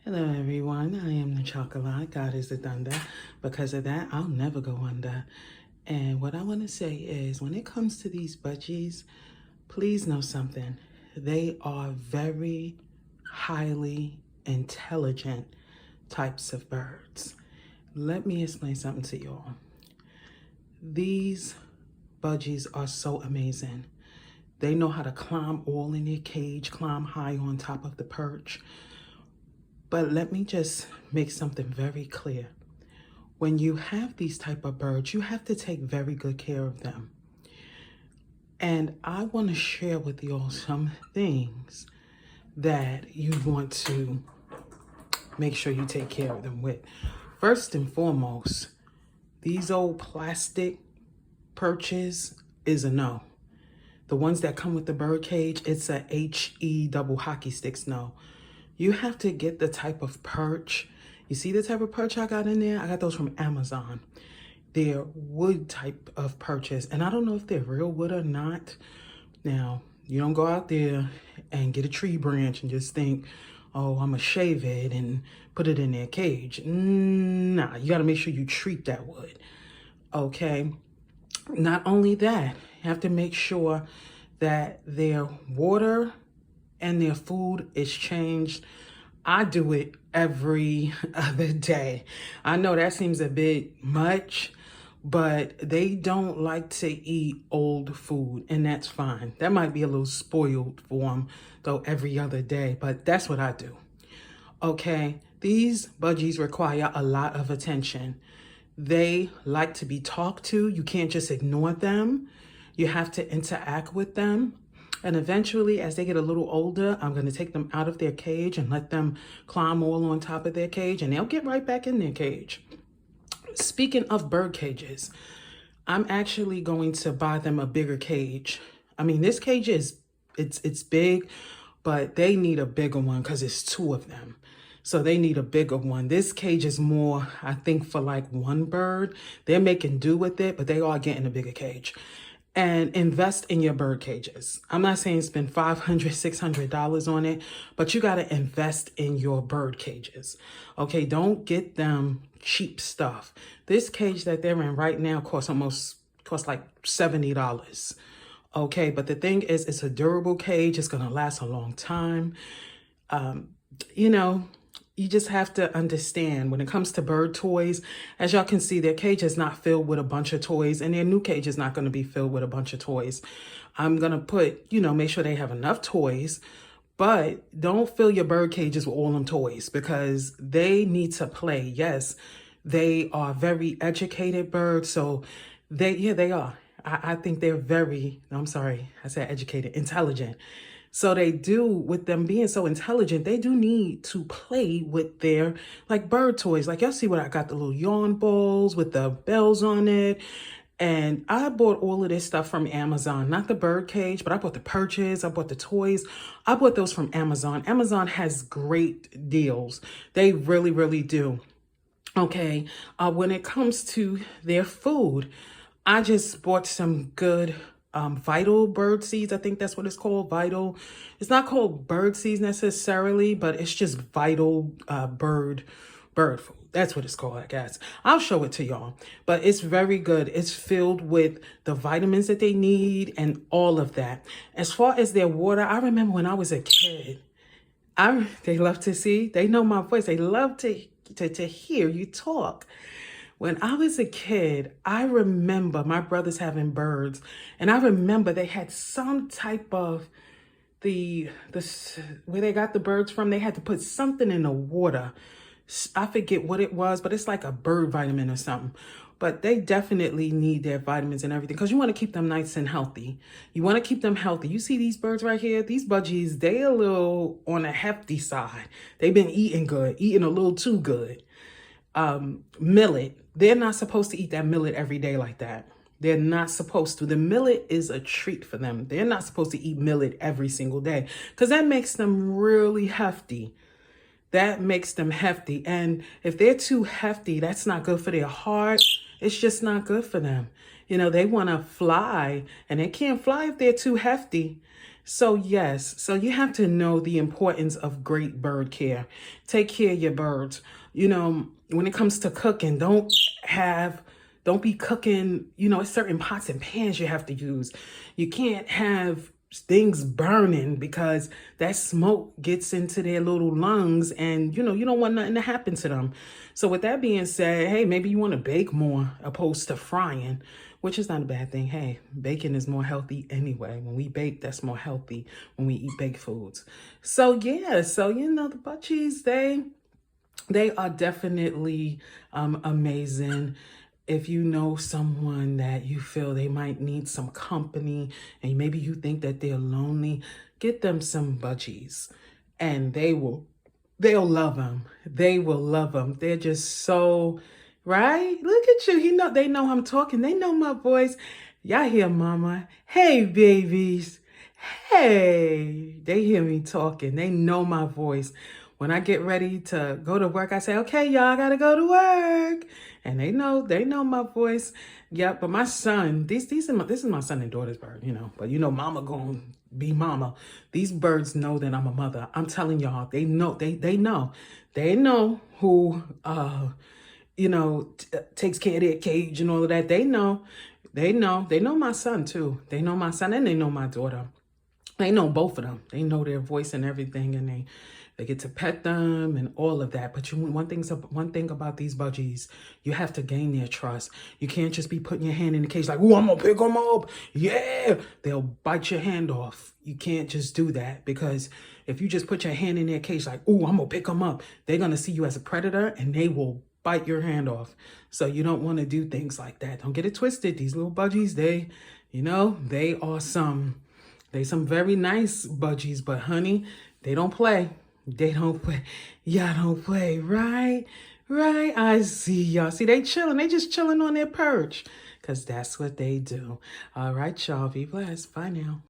Hello everyone, I am the Chocolate, God is the thunder. Because of that, I'll never go under. And what I want to say is, when it comes to these budgies, please know something. They are very highly intelligent types of birds. Let me explain something to y'all. These budgies are so amazing. They know how to climb all in their cage, climb high on top of the perch. But let me just make something very clear. When you have these type of birds, you have to take very good care of them. And I want to share with you all some things that you want to make sure you take care of them with. First and foremost, these old plastic perches is a no. The ones that come with the bird cage, it's a HE double hockey sticks no. You have to get the type of perch. You see the type of perch I got in there? I got those from Amazon. They're wood type of perches. And I don't know if they're real wood or not. Now, you don't go out there and get a tree branch and just think, oh, I'm gonna shave it and put it in their cage. Nah, you gotta make sure you treat that wood, okay? Not only that, you have to make sure that their water and their food is changed. I do it every other day. I know that seems a bit much, but they don't like to eat old food, and that's fine. That might be a little spoiled for them, though, every other day, but that's what I do. Okay, these budgies require a lot of attention. They like to be talked to. You can't just ignore them. You have to interact with them. And eventually, as they get a little older, I'm going to take them out of their cage and let them climb all on top of their cage, and they'll get right back in their cage. Speaking of bird cages, I'm actually going to buy them a bigger cage. I mean, this cage is, it's big, but they need a bigger one because it's two of them. So they need a bigger one. This cage is more, I think, for like one bird. They're making do with it, but they are getting a bigger cage. And invest in your bird cages. I'm not saying spend $500, $600 on it, but you got to invest in your bird cages. Okay, don't get them cheap stuff. This cage that they're in right now costs like $70. Okay, but the thing is, it's a durable cage. It's going to last a long time. You know, you just have to understand when it comes to bird toys, as y'all can see, their cage is not filled with a bunch of toys, and their new cage is not going to be filled with a bunch of toys. I'm going to put, make sure they have enough toys, but don't fill your bird cages with all them toys because they need to play. Yes, they are very educated birds. So they are. I think they're very, I'm sorry, I said educated, intelligent. So they do, with them being so intelligent, they do need to play with their like bird toys. Like y'all see what I got, the little yawn bowls with the bells on it. And I bought all of this stuff from Amazon, not the bird cage, but I bought the perches, I bought the toys. I bought those from Amazon. Amazon has great deals. They really, really do. Okay, when it comes to their food, I just bought some good Vital bird seeds. I think that's what it's called, Vital. It's not called bird seeds necessarily, but it's just Vital bird food. That's what it's called, I guess. I'll show it to y'all, but it's very good. It's filled with the vitamins that they need and all of that. As far as their water, I remember when I was a kid, they love to see, they know my voice. They love to hear you talk. When I was a kid, I remember my brothers having birds, and I remember they had some type of where they got the birds from. They had to put something in the water. I forget what it was, but it's like a bird vitamin or something. But they definitely need their vitamins and everything because you want to keep them nice and healthy. You want to keep them healthy. You see these birds right here, these budgies, they a little on a hefty side. They've been eating good, eating a little too good. Millet. They're not supposed to eat that millet every day like that. They're not supposed to. The millet is a treat for them. They're not supposed to eat millet every single day because that makes them really hefty. That makes them hefty. And if they're too hefty, that's not good for their heart. It's just not good for them. They want to fly, and they can't fly if they're too hefty. So yes, so you have to know the importance of great bird care. Take care of your birds. You know, when it comes to cooking, don't be cooking, it's certain pots and pans you have to use. You can't have things burning because that smoke gets into their little lungs and you don't want nothing to happen to them. So with that being said, hey, maybe you want to bake more opposed to frying, which is not a bad thing. Hey, baking is more healthy anyway. When we bake, that's more healthy when we eat baked foods. So yeah, so the budgies, they are definitely amazing. If you know someone that you feel they might need some company and maybe you think that they're lonely, get them some budgies and they'll love them. They will love them. They're just so, right? Look at you. They know I'm talking. They know my voice. Y'all hear mama. Hey, babies. Hey, they hear me talking. They know my voice. When I get ready to go to work, I say, okay, y'all, I gotta go to work. And they know my voice. Yeah, but my son, this is my son and daughter's bird, But mama gonna be mama. These birds know that I'm a mother. I'm telling y'all, they know, they know. They know who takes care of their cage and all of that. They know my son too. They know my son and they know my daughter. They know both of them. They know their voice and everything, and they get to pet them and all of that. But one thing about these budgies, you have to gain their trust. You can't just be putting your hand in the cage like, "Oh, I'm gonna pick them up." Yeah, they'll bite your hand off. You can't just do that, because if you just put your hand in their cage like, "Oh, I'm gonna pick them up," they're gonna see you as a predator and they will bite your hand off. So you don't want to do things like that. Don't get it twisted. These little budgies, they are some very nice budgies, but honey, they don't play. They don't play. Y'all don't play, right? Right? I see y'all. See, they chilling. They just chilling on their perch, because that's what they do. All right, y'all. Be blessed. Bye now.